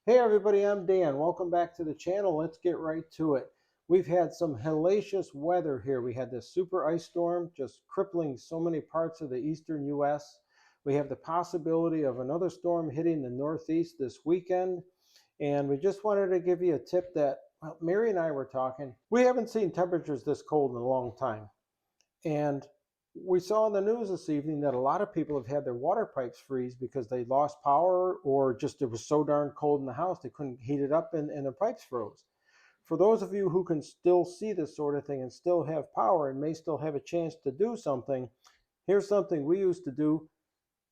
Hey everybody, I'm Dan. Welcome back to the channel. Let's get right to it. We've had some hellacious weather here. We had this super ice storm just crippling so many parts of the eastern US. We have the possibility of another storm hitting the Northeast this weekend. And we just wanted to give you a tip that, well, Mary and I were talking. We haven't seen temperatures this cold in a long time. And we saw in the news this evening that a lot of people have had their water pipes freeze because they lost power or just it was so darn cold in the house they couldn't heat it up and the pipes froze. For those of you who can still see this sort of thing and still have power and may still have a chance to do something, here's something we used to do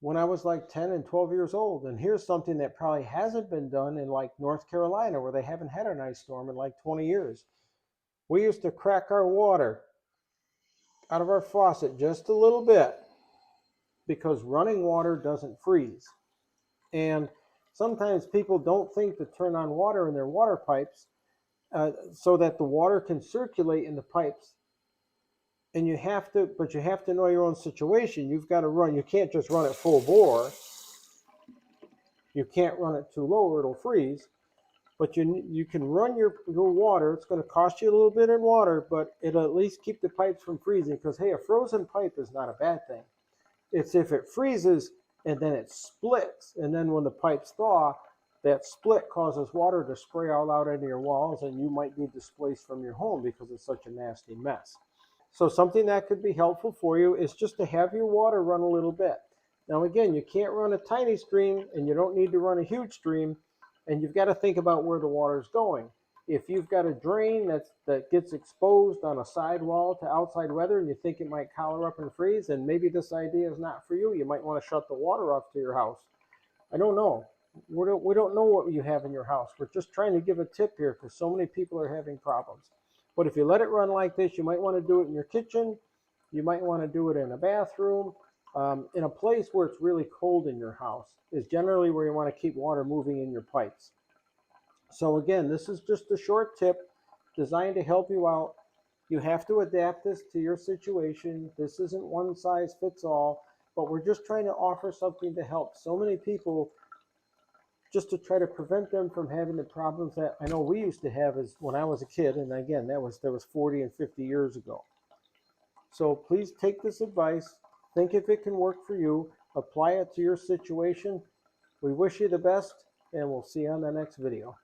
when I was like 10 and 12 years old. And here's something that probably hasn't been done in like North Carolina where they haven't had an ice storm in like 20 years. We used to crack our water out of our faucet just a little bit because running water doesn't freeze. And sometimes people don't think to turn on water in their water pipes so that the water can circulate in the pipes. And but you have to know your own situation. You've got to run, you can't just run it full bore. You can't run it too low or it'll freeze. But you can run your water. It's going to cost you a little bit in water, but it'll at least keep the pipes from freezing because, hey, a frozen pipe is not a bad thing. It's if it freezes and then it splits, and then when the pipes thaw, that split causes water to spray all out into your walls, and you might be displaced from your home because it's such a nasty mess. So something that could be helpful for you is just to have your water run a little bit. Now again, you can't run a tiny stream, and you don't need to run a huge stream, and you've got to think about where the water is going. If you've got a drain that gets exposed on a sidewall to outside weather and you think it might collar up and freeze, then maybe this idea is not for you. You might want to shut the water off to your house. I don't know. We don't know what you have in your house. We're just trying to give a tip here because so many people are having problems. But if you let it run like this, you might want to do it in your kitchen. You might want to do it in a bathroom. In a place where it's really cold in your house is generally where you want to keep water moving in your pipes. So again, this is just a short tip designed to help you out. You have to adapt this to your situation. This isn't one size fits all, but we're just trying to offer something to help so many people just to try to prevent them from having the problems that I know we used to have as when I was a kid. And again, that was 40 and 50 years ago. So please take this advice. Think if it can work for you. Apply it to your situation. We wish you the best, and we'll see you on the next video.